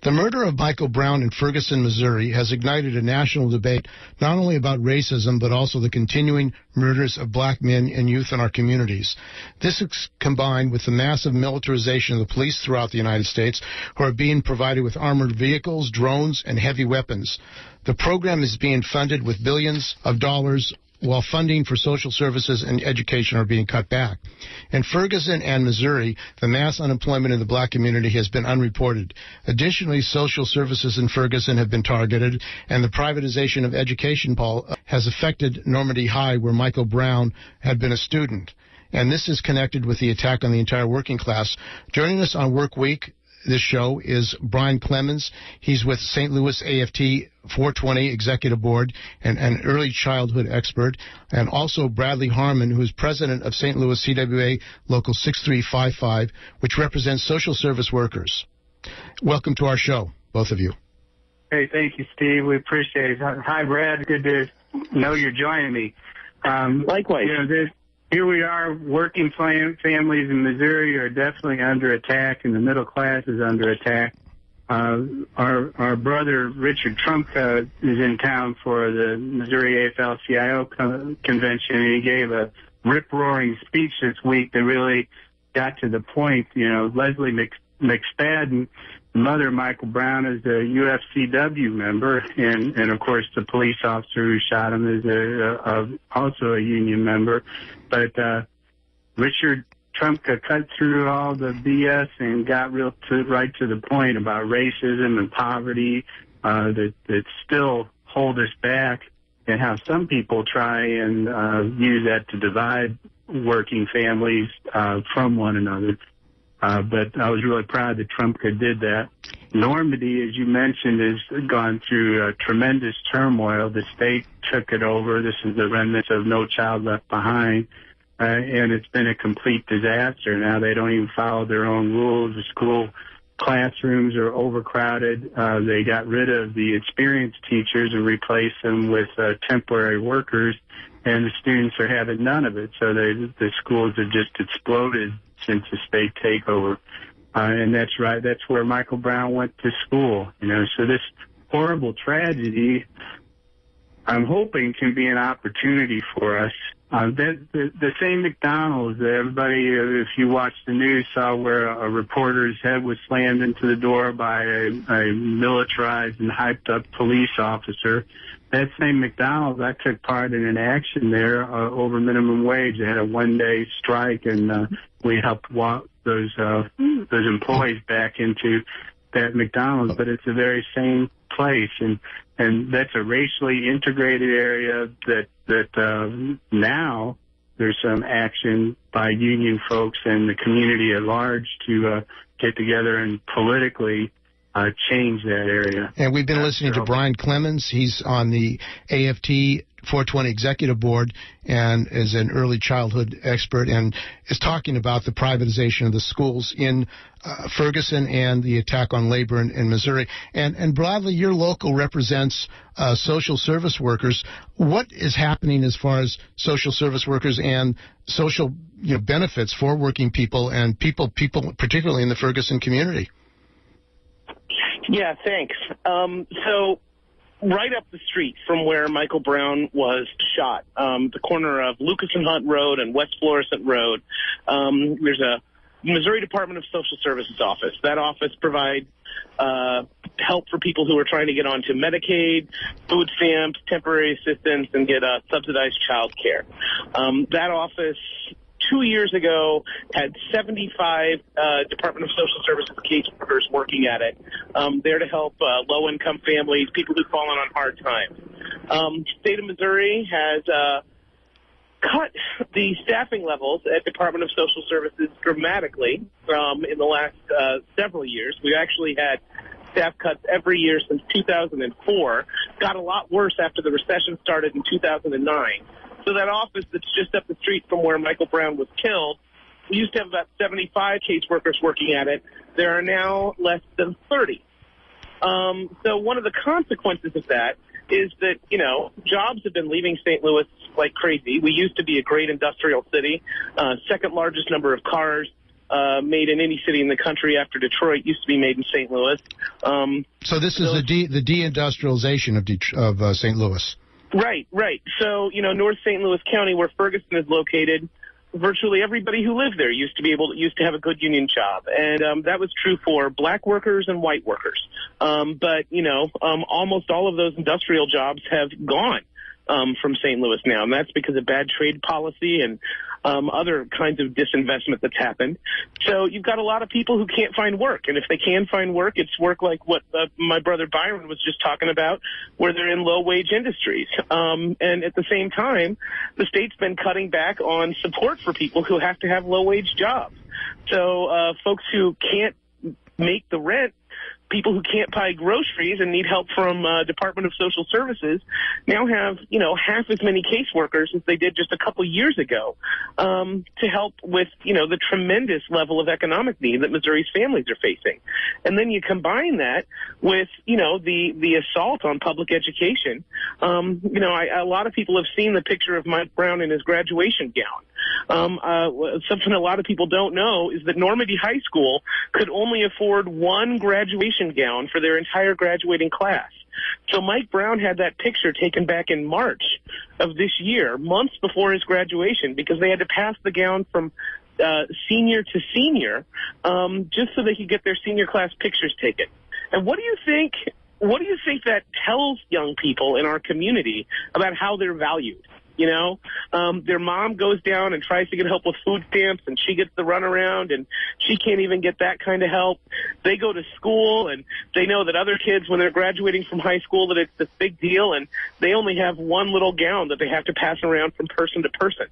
The murder of Michael Brown in Ferguson, Missouri has ignited a national debate not only about racism but also the continuing murders of black men and youth in our communities. This is combined with the massive militarization of the police throughout the United States, who are being provided with armored vehicles, drones, and heavy weapons. The program is being funded with billions of dollars while funding for social services and education are being cut back. In Ferguson and Missouri, the mass unemployment in the black community has been unreported. Additionally, social services in Ferguson have been targeted, and the privatization of education has affected Normandy High, where Michael Brown had been a student. And this is connected with the attack on the entire working class. Joining us on Work Week, this show, is Bryan Clemens. He's with St. Louis AFT 420 Executive Board and an early childhood expert, and also Bradley Harmon, who is president of St. Louis CWA Local 6355, which represents social service workers. Welcome to our show, both of you. Hey, thank you, Steve. We appreciate it. Hi, Brad. Good to know you're joining me. Likewise. Here we are, working families in Missouri are definitely under attack, and the middle class is under attack. Our brother Richard Trumka is in town for the Missouri AFL-CIO convention, and he gave a rip-roaring speech this week that really got to the point. You know, Leslie McSpadden, mother Michael Brown, is a UFCW member, and of course the police officer who shot him is also a union member. But Richard Trumka cut through all the BS and got right to the point about racism and poverty that still hold us back, and how some people try and use that to divide working families from one another. But I was really proud that Trumka did that. Normandy, as you mentioned, has gone through tremendous turmoil. The state took it over. This is the remnants of No Child Left Behind. And it's been a complete disaster. Now they don't even follow their own rules. The school classrooms are overcrowded. They got rid of the experienced teachers and replaced them with temporary workers, and the students are having none of it. So the schools have just exploded since the state takeover. And that's right. That's where Michael Brown went to school. You know, so this horrible tragedy, I'm hoping, can be an opportunity for us. The same McDonald's, everybody, if you watched the news, saw where a reporter's head was slammed into the door by a militarized and hyped up police officer. That same McDonald's, I took part in an action there over minimum wage. They had a one-day strike, and we helped walk those employees back into that McDonald's. But it's the very same place, and that's a racially integrated area that now there's some action by union folks and the community at large to get together and politically change that area. And we've been listening to Bryan Clemens. He's on the AFT 420 Executive Board and is an early childhood expert, and is talking about the privatization of the schools in Ferguson and the attack on labor in Missouri. And Bradley, your local represents social service workers. What is happening as far as social service workers and social benefits for working people and people particularly in the Ferguson community? Yeah, thanks. So right up the street from where Michael Brown was shot, the corner of Lucas and Hunt Road and West Florissant Road, there's a Missouri Department of Social Services office. That office provides help for people who are trying to get onto Medicaid, food stamps, temporary assistance, and get subsidized child care. That office 2 years ago had 75 Department of Social Services caseworkers working at it, there to help low-income families, people who've fallen on hard times. State of Missouri has cut the staffing levels at Department of Social Services dramatically in the last several years. We've actually had staff cuts every year since 2004. Got a lot worse after the recession started in 2009. So that office that's just up the street from where Michael Brown was killed, we used to have about 75 caseworkers working at it. There are now less than 30. So one of the consequences of that is that, jobs have been leaving St. Louis like crazy. We used to be a great industrial city, second largest number of cars made in any city in the country after Detroit used to be made in St. Louis. So this is the deindustrialization of St. Louis. Right. So, North St. Louis County, where Ferguson is located, virtually everybody who lived there used to have a good union job. And that was true for black workers and white workers. But almost all of those industrial jobs have gone from St. Louis now, and that's because of bad trade policy and other kinds of disinvestment that's happened. So you've got a lot of people who can't find work, and if they can find work, it's work like what my brother Byron was just talking about, where they're in low-wage industries. And at the same time, the state's been cutting back on support for people who have to have low-wage jobs. So folks who can't make the rent, people who can't buy groceries and need help from Department of Social Services now have, half as many caseworkers as they did just a couple years ago to help with, the tremendous level of economic need that Missouri's families are facing. And then you combine that with, the assault on public education. A lot of people have seen the picture of Mike Brown in his graduation gown. Something a lot of people don't know is that Normandy High School could only afford one graduation gown for their entire graduating class. So Mike Brown had that picture taken back in March of this year, months before his graduation, because they had to pass the gown from senior to senior just so they could get their senior class pictures taken. And what do you think that tells young people in our community about how they're valued? Their mom goes down and tries to get help with food stamps, and she gets the runaround, and she can't even get that kind of help. They go to school, and they know that other kids, when they're graduating from high school, that it's this big deal, and they only have one little gown that they have to pass around from person to person.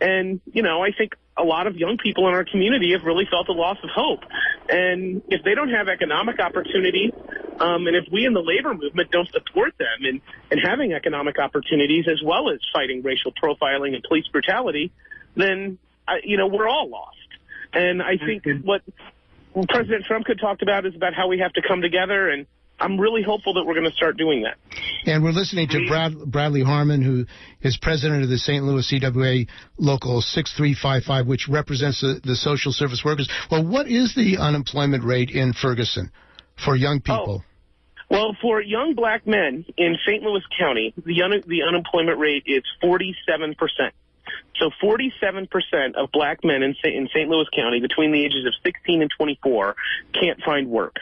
And, I think a lot of young people in our community have really felt a loss of hope. And if they don't have economic opportunity, and if we in the labor movement don't support them in having economic opportunities as well as fighting racial profiling and police brutality, then, we're all lost. And I think what President Trump could talk about is about how we have to come together, and I'm really hopeful that we're going to start doing that. And we're listening to Bradley Harmon, who is president of the St. Louis CWA Local 6355, which represents the social service workers. Well, what is the unemployment rate in Ferguson for young people? Well, for young black men in St. Louis County, the unemployment rate is 47%. So 47% of black men in St. Louis County between the ages of 16 and 24 can't find work.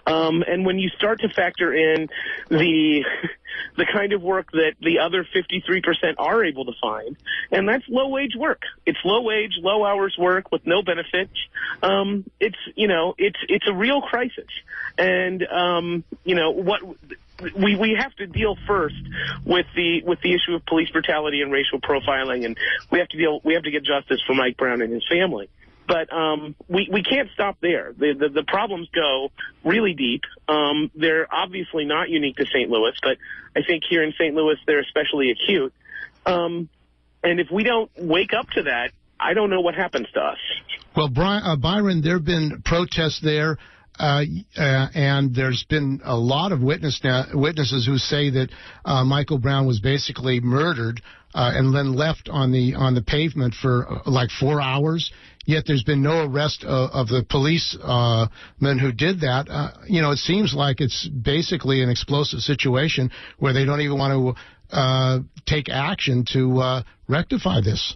And when you start to factor in the kind of work that the other 53% are able to find, and that's low-wage work. It's low-wage, low-hours work with no benefits. It's a real crisis. And, what we have to deal first with the issue of police brutality and racial profiling, and we have to get justice for Mike Brown and his family. But we can't stop there. The problems go really deep. They're obviously not unique to St. Louis, but I think here in St. Louis they're especially acute. And if we don't wake up to that, I don't know what happens to us. Well, Byron, there have been protests there. And there's been a lot of witnesses who say that Michael Brown was basically murdered and then left on the pavement for like 4 hours. Yet there's been no arrest of the policemen who did that. It seems like it's basically an explosive situation where they don't even want to take action to rectify this.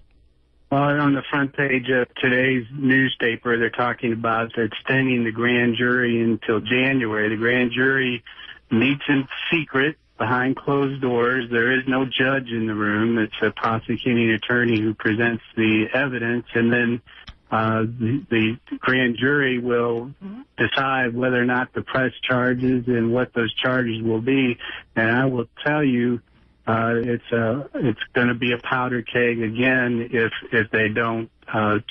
Well, on the front page of today's newspaper, they're talking about extending the grand jury until January. The grand jury meets in secret behind closed doors. There is no judge in the room. It's a prosecuting attorney who presents the evidence, and then the grand jury will decide whether or not to press charges and what those charges will be. And I will tell you, it's going to be a powder keg again if they don't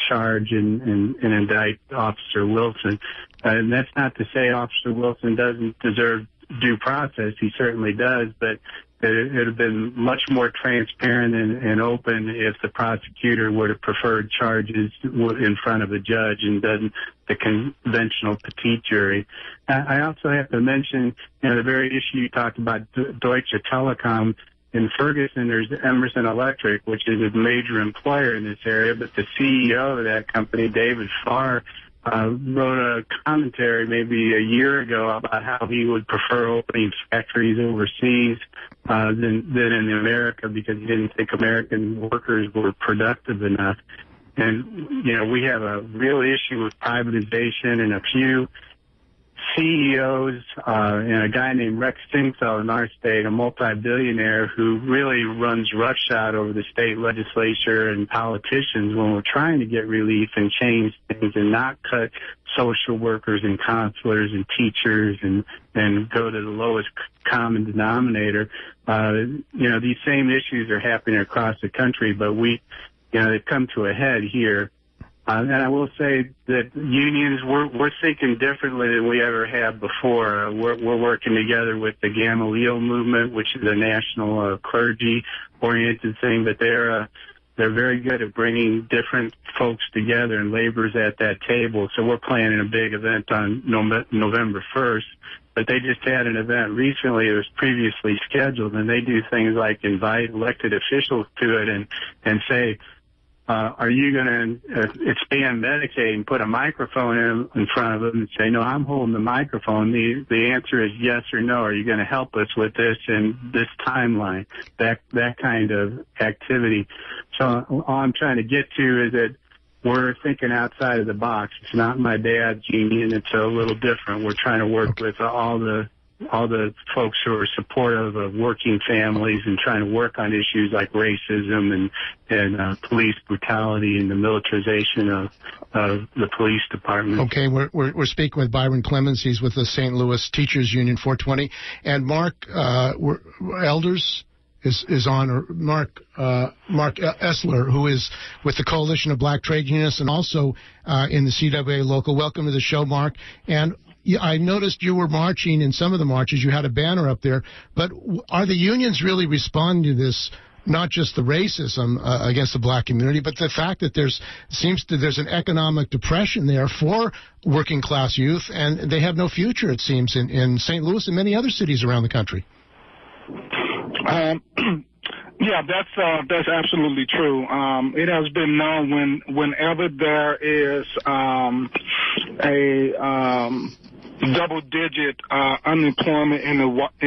charge and indict Officer Wilson. And that's not to say Officer Wilson doesn't deserve due process. He certainly does, but it would have been much more transparent and open if the prosecutor would have preferred charges in front of a judge and done the conventional petite jury. I also have to mention, the very issue you talked about, Deutsche Telekom. in Ferguson, there's Emerson Electric, which is a major employer in this area, but the CEO of that company, David Farr, wrote a commentary maybe a year ago about how he would prefer opening factories overseas than in America, because he didn't think American workers were productive enough. And, you know, we have a real issue with privatization, and a few CEOs and a guy named Rex Singfeld in our state, a multi-billionaire who really runs roughshod over the state legislature and politicians when we're trying to get relief and change things and not cut social workers and counselors and teachers and go to the lowest common denominator. You know, these same issues are happening across the country, but they've come to a head here. And I will say that unions, we're thinking differently than we ever have before. We're working together with the Gamaliel movement, which is a national clergy-oriented thing, but they're very good at bringing different folks together, and labor's at that table. So we're planning a big event on November 1st. But they just had an event recently. It was previously scheduled, and they do things like invite elected officials to it and say, are you going to expand Medicaid and put a microphone in front of them and say, no, I'm holding the microphone? The answer is yes or no. Are you going to help us with this and this timeline? That kind of activity. So all I'm trying to get to is that we're thinking outside of the box. It's not my dad's union. It's a little different. We're trying to work with all the folks who are supportive of working families and trying to work on issues like racism and police brutality and the militarization of the police department. Okay, we're speaking with Bryan Clemens. He's with the St. Louis Teachers Union 420, and Mark Elders is on, or Mark Essler, who is with the Coalition of Black Trade Unionists and also in the CWA Local. Welcome to the show, Mark. And I noticed you were marching in some of the marches. You had a banner up there. But are the unions really responding to this, not just the racism against the black community, but the fact that there's an economic depression there for working class youth, and they have no future, it seems, in St. Louis and many other cities around the country? Yeah, that's absolutely true. It has been known whenever there is a double-digit unemployment in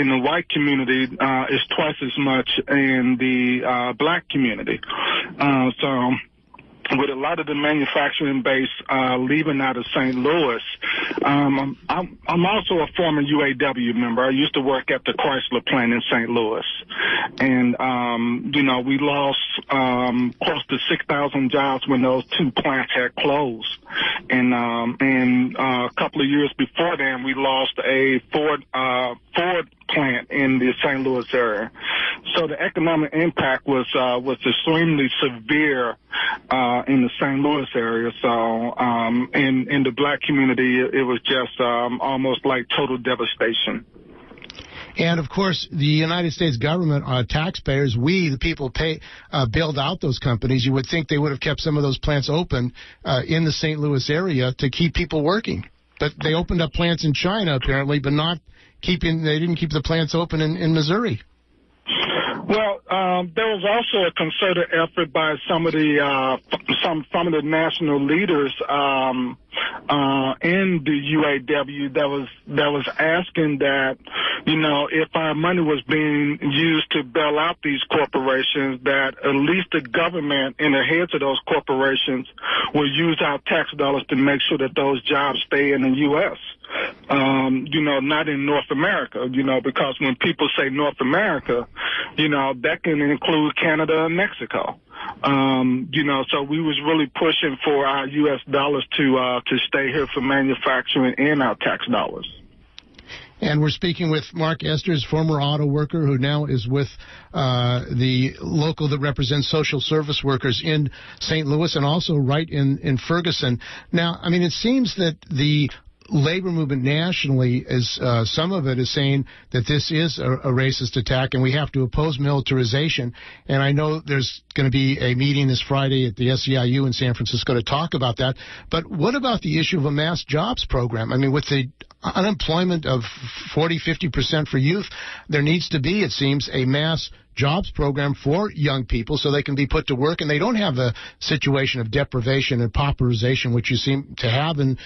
the white community, is twice as much in the black community. So with a lot of the manufacturing base leaving out of St. Louis, I'm also a former UAW member. I used to work at the Chrysler plant in St. Louis, and we lost close to 6,000 jobs when those two plants had closed, and a couple of years before then, we lost a Ford plant in the St. Louis area. So the economic impact was extremely severe in the St. Louis area. So in the black community, it was just almost like total devastation. And, of course, the United States government, taxpayers, we, the people, bailed out those companies. You would think they would have kept some of those plants open in the St. Louis area to keep people working. But they opened up plants in China, apparently, but they didn't keep the plants open in Missouri. Well, there was also a concerted effort by some of the national leaders in the UAW that was asking that, if our money was being used to bail out these corporations, that at least the government and the heads of those corporations will use our tax dollars to make sure that those jobs stay in the U.S. Not in North America, because when people say North America, that can include Canada and Mexico. So we was really pushing for our U.S. dollars to stay here for manufacturing and our tax dollars. And we're speaking with Mark Esters, former auto worker who now is with the local that represents social service workers in St. Louis and also right in Ferguson. Now, I mean, it seems that the labor movement nationally is some of it is saying that this is a racist attack and we have to oppose militarization. And I know there's going to be a meeting this Friday at the SEIU in San Francisco to talk about that. But what about the issue of a mass jobs program? I mean, with the unemployment of 40-50% for youth, there needs to be, it seems, a mass jobs program for young people so they can be put to work and they don't have a situation of deprivation and pauperization, which you seem to have in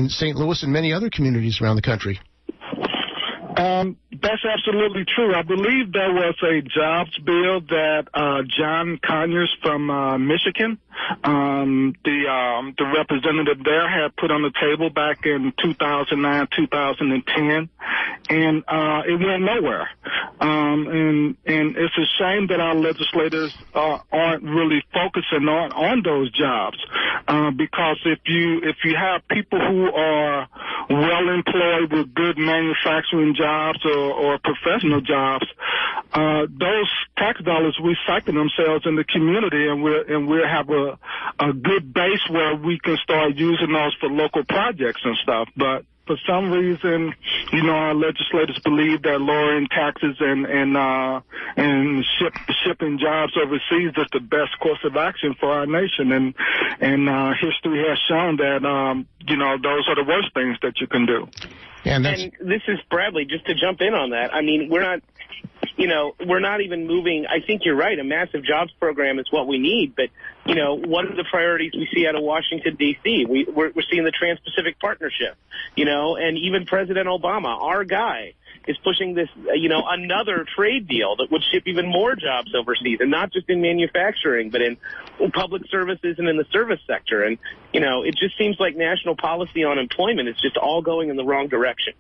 St. Louis and many other communities around the country. That's absolutely true. I believe there was a jobs bill that John Conyers from Michigan, the representative there, had put on the table back in 2009, 2010, and it went nowhere. And it's a shame that our legislators aren't really focusing on those jobs, because if you have people who are well employed with good manufacturing jobs or professional jobs, those tax dollars recycle themselves in the community, and we'll have a good base where we can start using those for local projects and stuff. But for some reason, our legislators believe that lowering taxes and shipping jobs overseas is the best course of action for our nation. And history has shown that, those are the worst things that you can do. And this is Bradley, just to jump in on that. I mean, we're not even moving. I think you're right. A massive jobs program is what we need. But, what are the priorities we see out of Washington, D.C.? We're seeing the Trans-Pacific Partnership, and even President Obama, our guy, is pushing this, another trade deal that would ship even more jobs overseas, and not just in manufacturing, but in public services and in the service sector. And, it just seems like national policy on employment is just all going in the wrong direction.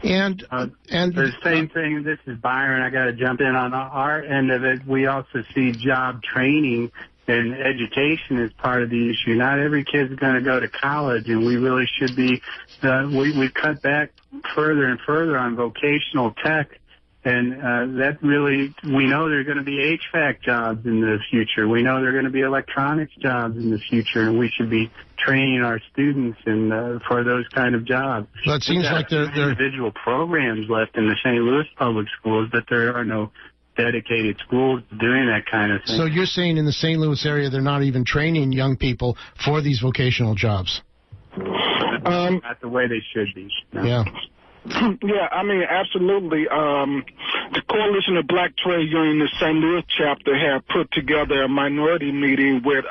And the same thing, this is Byron, I got to jump in on our end of it. We also see job training and education is part of the issue. Not every kid's going to go to college, and we really should be, we cut back further and further on vocational tech, and that really, we know there are going to be HVAC jobs in the future. We know there are going to be electronics jobs in the future, and we should be training our students for those kind of jobs. Well, it seems like there are individual programs left in the St. Louis public schools, but there are no dedicated schools doing that kind of thing. So you're saying in the St. Louis area they're not even training young people for these vocational jobs? Not the way they should be. No. Yeah. Yeah, I mean, absolutely. The Coalition of Black Trade Unionists St. Louis chapter had put together a minority meeting with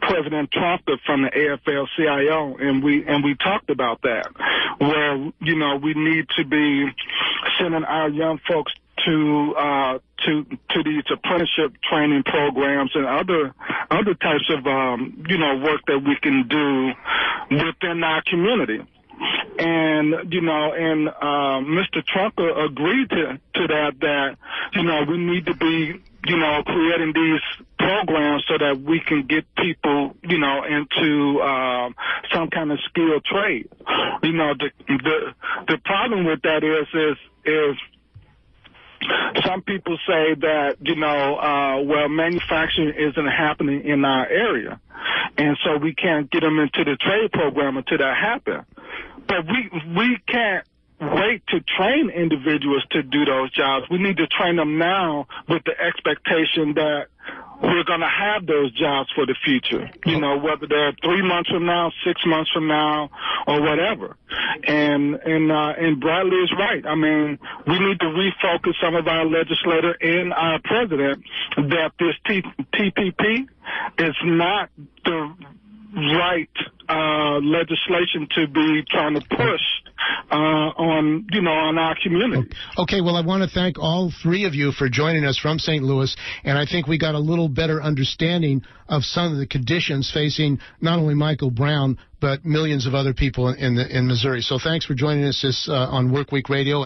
President Trump from the AFL-CIO, and we talked about that, where we need to be sending our young folks to these apprenticeship training programs and other types of work that we can do within our community. And Mr. Trump agreed to that we need to be creating these programs so that we can get people into some kind of skilled trade. The problem with that is some people say that, manufacturing isn't happening in our area, and so we can't get them into the trade program until that happens. But we can't wait to train individuals to do those jobs. We need to train them now with the expectation that we're going to have those jobs for the future, whether they're 3 months from now, 6 months from now, or whatever. And Bradley is right. I mean, we need to refocus some of our legislators and our president that this TPP is not the right legislation to be trying to push on our community. Okay, well, I want to thank all three of you for joining us from St. Louis, and I think we got a little better understanding of some of the conditions facing not only Michael Brown but millions of other people in Missouri. So thanks for joining us on WorkWeek Radio.